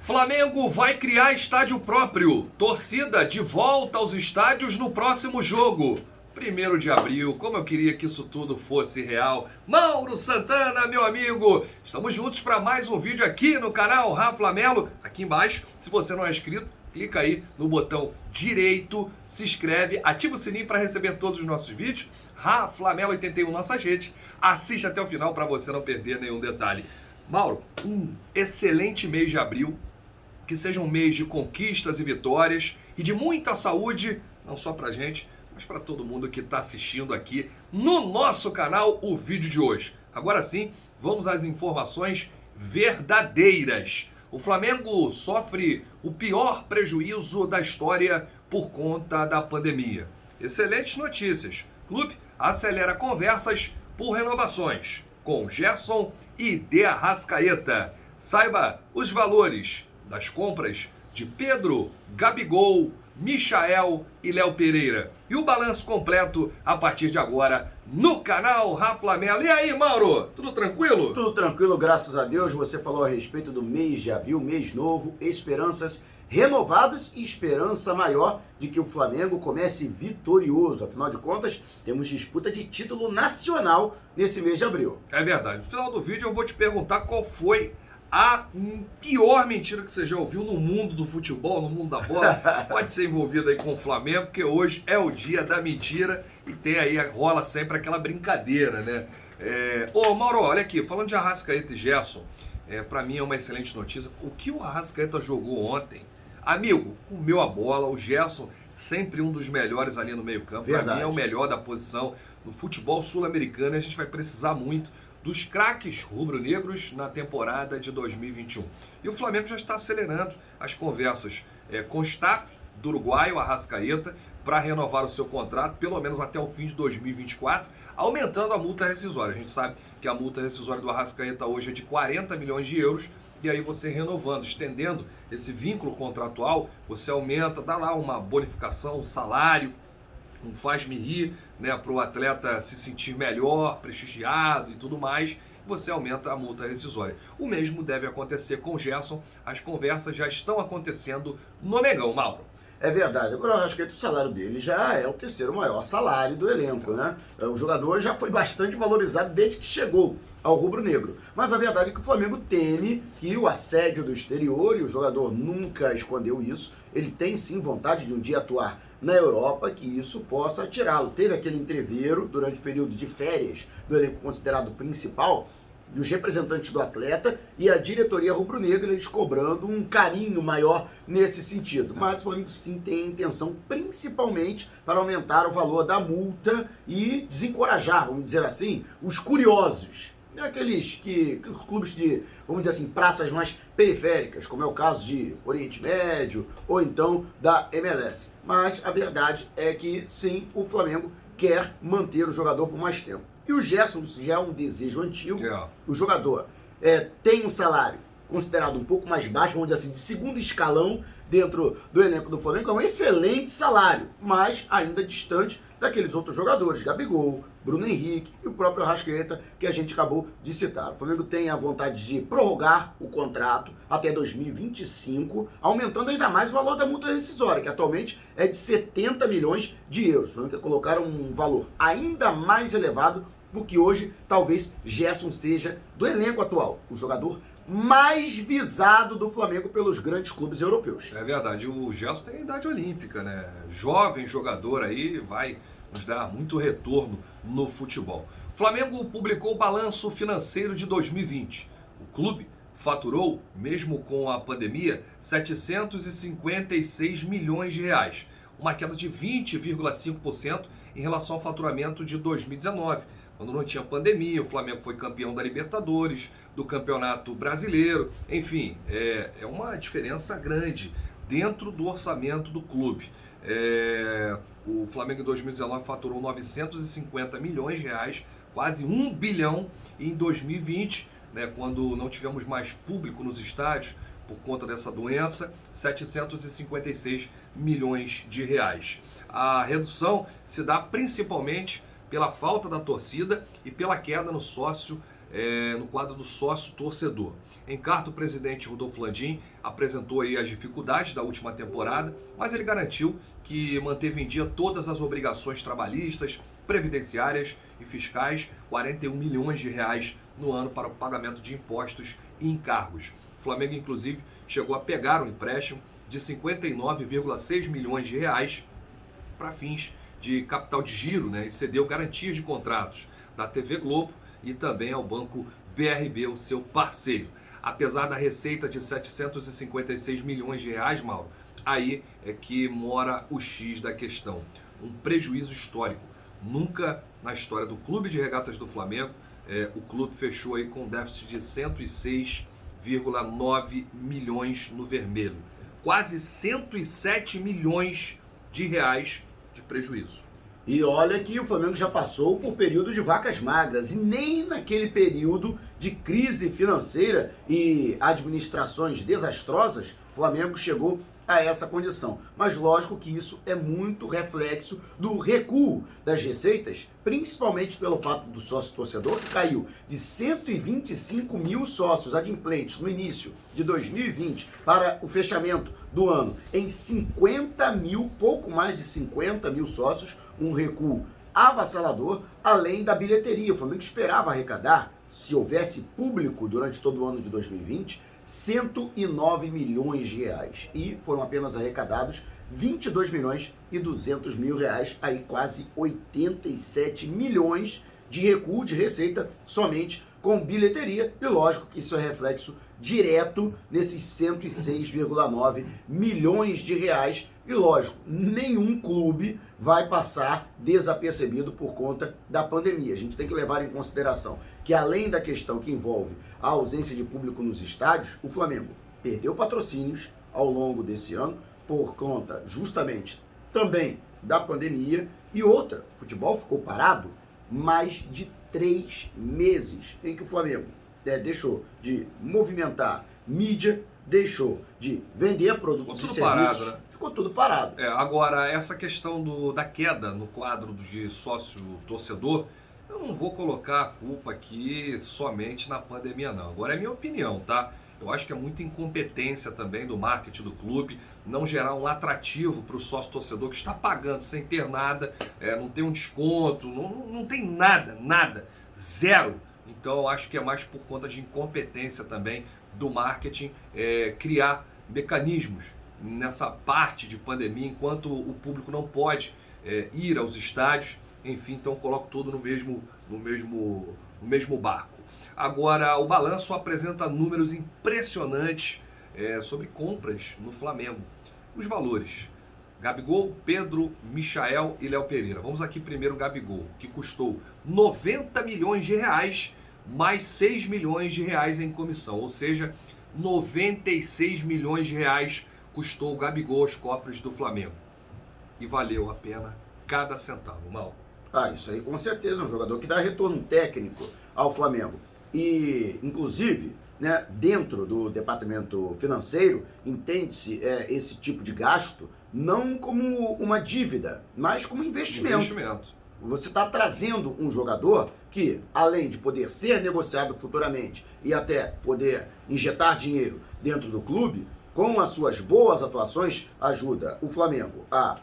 Flamengo vai criar estádio próprio. Torcida de volta aos estádios no próximo jogo. 1º de abril, como eu queria que isso tudo fosse real. Mauro Santana, meu amigo, estamos juntos para mais um vídeo aqui no canal Rafa Melo. Aqui embaixo, se você não é inscrito, clica aí no botão direito, se inscreve, ativa o sininho para receber todos os nossos vídeos. Rafa Melo 81 nossas redes. Assiste até o final para você não perder nenhum detalhe. Mauro, um excelente mês de abril. Que seja um mês de conquistas e vitórias e de muita saúde, não só pra gente, mas para todo mundo que está assistindo aqui no nosso canal o vídeo de hoje. Agora sim, vamos às informações verdadeiras. O Flamengo sofre o pior prejuízo da história por conta da pandemia. Excelentes notícias. O clube acelera conversas por renovações com Gerson e De Arrascaeta. Saiba os valores das compras de Pedro, Gabigol, Michael e Léo Pereira. E o balanço completo a partir de agora no canal Rafa Melo. E aí, Mauro? Tudo tranquilo? Tudo tranquilo, graças a Deus. Você falou a respeito do mês de abril, mês novo, esperanças renovadas e esperança maior de que o Flamengo comece vitorioso. Afinal de contas, temos disputa de título nacional nesse mês de abril. É verdade. No final do vídeo eu vou te perguntar qual foi a pior mentira que você já ouviu no mundo do futebol, no mundo da bola. Pode ser envolvido aí com o Flamengo, porque hoje é o dia da mentira e tem aí, rola sempre aquela brincadeira, né? Ô Mauro, olha aqui, falando de Arrascaeta e Gerson, pra mim é uma excelente notícia. O que o Arrascaeta jogou ontem, amigo, comeu a bola. O Gerson, sempre um dos melhores ali no meio campo. Pra mim é o melhor da posição no futebol sul-americano. A gente vai precisar muito dos craques rubro-negros na temporada de 2021. E o Flamengo já está acelerando as conversas com o staff do uruguaio, Arrascaeta, para renovar o seu contrato, pelo menos até o fim de 2024, aumentando a multa rescisória. A gente sabe que a multa rescisória do Arrascaeta hoje é de 40 milhões de euros, e aí você renovando, estendendo esse vínculo contratual, você aumenta, dá lá uma bonificação, um salário, um faz-me rir, né, para o atleta se sentir melhor, prestigiado e tudo mais, você aumenta a multa rescisória. O mesmo deve acontecer com o Gerson. As conversas já estão acontecendo no Negão, Mauro. É verdade. Agora, eu acho que o salário dele já é o terceiro maior salário do elenco, né? O jogador já foi bastante valorizado desde que chegou ao rubro-negro. Mas a verdade é que o Flamengo teme que o assédio do exterior, e o jogador nunca escondeu isso, ele tem sim vontade de um dia atuar na Europa, que isso possa tirá-lo. Teve aquele entreveiro durante o período de férias do elenco considerado principal, dos representantes do atleta e a diretoria rubro-negra, eles cobrando um carinho maior nesse sentido. Mas o Flamengo sim tem a intenção, principalmente, para aumentar o valor da multa e desencorajar, vamos dizer assim, os curiosos. Aqueles os clubes de, vamos dizer assim, praças mais periféricas, como é o caso de Oriente Médio ou então da MLS. Mas a verdade é que sim, o Flamengo quer manter o jogador por mais tempo. E o Gerson já é um desejo antigo. O jogador tem um salário considerado um pouco mais baixo, vamos dizer assim, de segundo escalão dentro do elenco do Flamengo. É um excelente salário, mas ainda distante daqueles outros jogadores, Gabigol, Bruno Henrique e o próprio Arrascaeta, que a gente acabou de citar. O Flamengo tem a vontade de prorrogar o contrato até 2025, aumentando ainda mais o valor da multa rescisória, que atualmente é de 70 milhões de euros. O Flamengo quer colocar um valor ainda mais elevado, porque hoje talvez Gerson seja, do elenco atual, o jogador mais visado do Flamengo pelos grandes clubes europeus. É verdade, o Gerson tem a idade olímpica, né? Jovem jogador aí, vai nos dar muito retorno no futebol. O Flamengo publicou o balanço financeiro de 2020. O clube faturou, mesmo com a pandemia, 756 milhões de reais, uma queda de 20,5% em relação ao faturamento de 2019. Quando não tinha pandemia, o Flamengo foi campeão da Libertadores, do Campeonato Brasileiro, enfim, é uma diferença grande dentro do orçamento do clube. O Flamengo em 2019 faturou 950 milhões de reais, quase 1 bilhão, e em 2020, né, quando não tivemos mais público nos estádios por conta dessa doença, 756 milhões de reais. A redução se dá principalmente pela falta da torcida e pela queda no sócio no quadro do sócio-torcedor. Em carta, o presidente Rodolfo Landim apresentou aí as dificuldades da última temporada, mas ele garantiu que manteve em dia todas as obrigações trabalhistas, previdenciárias e fiscais, 41 milhões de reais no ano para o pagamento de impostos e encargos. O Flamengo, inclusive, chegou a pegar um empréstimo de 59,6 milhões de reais para fins de capital de giro, né, e cedeu garantias de contratos da TV Globo e também ao Banco BRB, o seu parceiro. Apesar da receita de 756 milhões de reais, Mauro, aí é que mora o X da questão. Um prejuízo histórico. Nunca na história do Clube de Regatas do Flamengo, o clube fechou aí com um déficit de 106,9 milhões no vermelho. Quase 107 milhões de reais de prejuízo. E olha que o Flamengo já passou por período de vacas magras e nem naquele período de crise financeira e administrações desastrosas, o Flamengo chegou a essa condição. Mas lógico que isso é muito reflexo do recuo das receitas, principalmente pelo fato do sócio-torcedor, que caiu de 125 mil sócios adimplentes no início de 2020 para o fechamento do ano em 50 mil, pouco mais de 50 mil sócios, um recuo avassalador, além da bilheteria. O Flamengo esperava arrecadar, se houvesse público durante todo o ano de 2020, 109 milhões de reais. E foram apenas arrecadados 22 milhões e 200 mil reais, aí quase 87 milhões de recuo de receita somente com bilheteria. E lógico que isso é reflexo direto nesses 106,9 milhões de reais. E lógico, nenhum clube vai passar desapercebido por conta da pandemia. A gente tem que levar em consideração que, além da questão que envolve a ausência de público nos estádios, o Flamengo perdeu patrocínios ao longo desse ano por conta justamente também da pandemia. E outra, o futebol ficou parado mais de 3 meses em que o Flamengo deixou de movimentar mídia, deixou de vender produtos e serviços. Parado, né? Ficou tudo parado. Agora, essa questão da queda no quadro de sócio-torcedor, eu não vou colocar a culpa aqui somente na pandemia, não. Agora é minha opinião, tá? Eu acho que é muita incompetência também do marketing do clube, não gerar um atrativo para o sócio-torcedor que está pagando sem ter nada, não tem um desconto, não tem nada, zero. Então eu acho que é mais por conta de incompetência também do marketing, criar mecanismos nessa parte de pandemia, enquanto o público não pode ir aos estádios. Enfim, então coloco tudo no mesmo barco. Agora, o balanço apresenta números impressionantes sobre compras no Flamengo. Os valores: Gabigol, Pedro, Michael e Léo Pereira. Vamos aqui primeiro Gabigol, que custou 90 milhões de reais, mais 6 milhões de reais em comissão. Ou seja, 96 milhões de reais custou o Gabigol aos cofres do Flamengo. E valeu a pena cada centavo, Mal. Isso aí com certeza é um jogador que dá retorno técnico ao Flamengo. E, inclusive, né, dentro do departamento financeiro, entende-se esse tipo de gasto não como uma dívida, mas como investimento. Você está trazendo um jogador que, além de poder ser negociado futuramente e até poder injetar dinheiro dentro do clube, com as suas boas atuações, ajuda o Flamengo a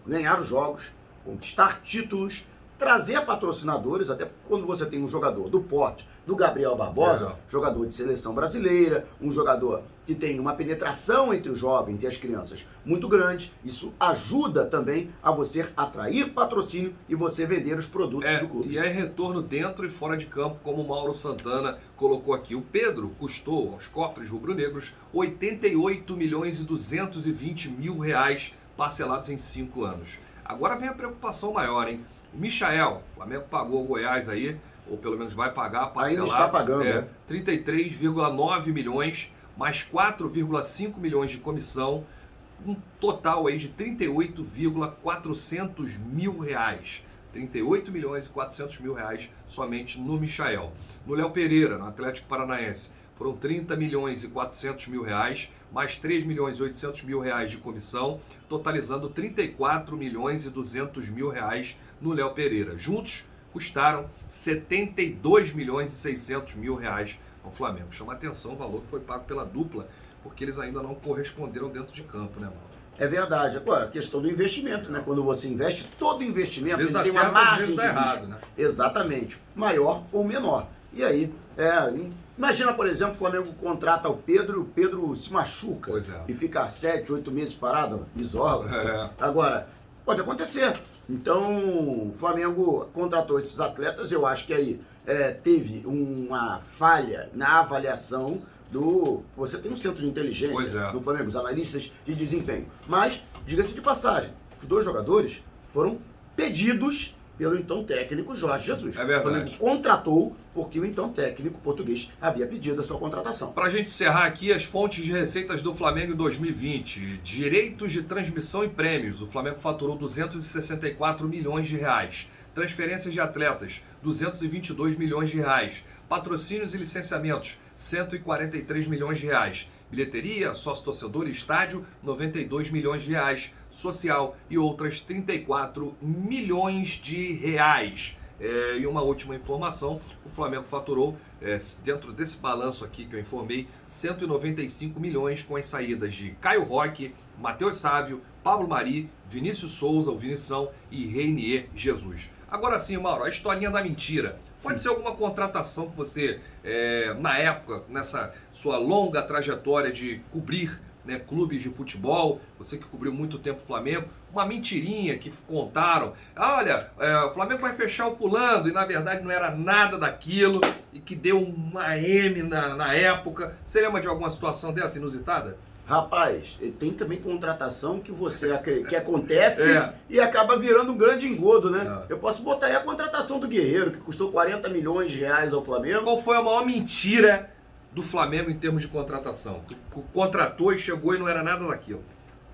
ganhar os jogos, conquistar títulos, trazer patrocinadores, até quando você tem um jogador do porte do Gabriel Barbosa, jogador de seleção brasileira, um jogador que tem uma penetração entre os jovens e as crianças muito grande, isso ajuda também a você atrair patrocínio e você vender os produtos do clube. E é retorno dentro e fora de campo, como o Mauro Santana colocou aqui. O Pedro custou aos cofres rubro-negros 88 milhões e 220 mil reais parcelados em 5 anos. Agora vem a preocupação maior, hein? O Michael, o Flamengo pagou o Goiás aí, ou pelo menos vai pagar, parcelado. Ainda está pagando, né? 33,9 milhões, mais 4,5 milhões de comissão, um total aí de 38,400 mil reais. 38 milhões e 400 mil reais somente no Michael. No Léo Pereira, no Atlético Paranaense, foram 30 milhões e 400 mil reais, mais 3 milhões e 800 mil reais de comissão, totalizando 34 milhões e 200 mil reais no Léo Pereira. Juntos, custaram 72 milhões e 600 mil reais ao Flamengo. Chama atenção o valor que foi pago pela dupla, porque eles ainda não corresponderam dentro de campo, né, Mauro? É verdade. Agora, a questão do investimento, né? Quando você investe, todo investimento ele tem uma certo, margem de errado, risco. né? Exatamente. Maior ou menor. E aí, imagina, por exemplo, o Flamengo contrata o Pedro se machuca Pois é. e fica 7, 8 meses parado, isola. É. Agora, pode acontecer. Então, o Flamengo contratou esses atletas, eu acho que aí teve uma falha na avaliação você tem um centro de inteligência do Flamengo, os analistas de desempenho. Mas, diga-se de passagem, os dois jogadores foram pedidos pelo então técnico Jorge Jesus. É verdade. O Flamengo contratou porque o então técnico português havia pedido a sua contratação. Para a gente encerrar aqui, as fontes de receitas do Flamengo em 2020. Direitos de transmissão e prêmios. O Flamengo faturou 264 milhões de reais. Transferências de atletas, 222 milhões de reais. Patrocínios e licenciamentos, 143 milhões de reais. Bilheteria, sócio-torcedor e estádio, 92 milhões de reais. Social e outras 34 milhões de reais. E uma última informação, o Flamengo faturou, dentro desse balanço aqui que eu informei, 195 milhões com as saídas de Caio Roque, Matheus Sávio, Pablo Mari, Vinícius Souza, o Vinição e Reinier Jesus. Agora sim, Mauro, a historinha da mentira. Pode ser alguma contratação que você, na época, nessa sua longa trajetória de cobrir, né, clubes de futebol, você que cobriu muito tempo o Flamengo, uma mentirinha que contaram. Olha, o Flamengo vai fechar o fulano, e na verdade não era nada daquilo, e que deu uma M na época. Você lembra de alguma situação dessa inusitada? Rapaz, tem também contratação que acontece e acaba virando um grande engodo, né? Eu posso botar aí a contratação do Guerreiro, que custou 40 milhões de reais ao Flamengo. Qual foi a maior mentira do Flamengo em termos de contratação? Contratou e chegou e não era nada daquilo.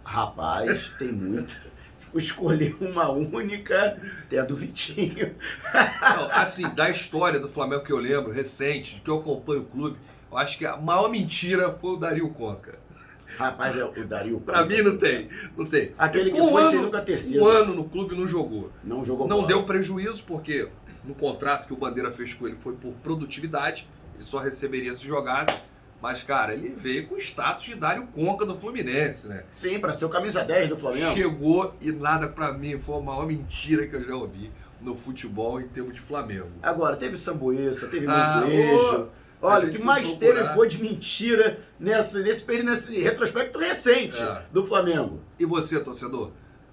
Rapaz, tem muita. Se eu escolher uma única, tem a do Vitinho. Não, assim, da história do Flamengo que eu lembro, recente, que eu acompanho o clube, eu acho que a maior mentira foi o Dario Conca. Rapaz, o Dario. Pra mim não tem. Aquele que foi sem nunca ter sido. Um ano no clube não jogou. Não jogou. Não deu prejuízo, porque no contrato que o Bandeira fez com ele foi por produtividade. Ele só receberia se jogasse. Mas, cara, ele veio com o status de Dario Conca do Fluminense, né? Sim, pra ser o camisa 10 do Flamengo. Chegou e nada pra mim. Foi a maior mentira que eu já ouvi no futebol em termos de Flamengo. Agora, teve Sambuesa, teve Mantuejo. Olha, o que mais teve foi de mentira nesse retrospecto recente do Flamengo. E você, torcedor?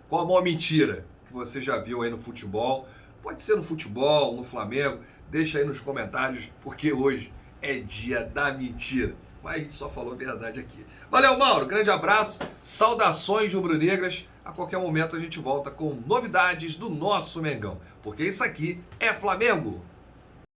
Qual a maior mentira que você já viu aí no futebol? Pode ser no futebol, no Flamengo. Deixa aí nos comentários, porque hoje é dia da mentira. Mas a gente só falou a verdade aqui. Valeu, Mauro. Grande abraço. Saudações rubro-negras. A qualquer momento a gente volta com novidades do nosso Mengão. Porque isso aqui é Flamengo.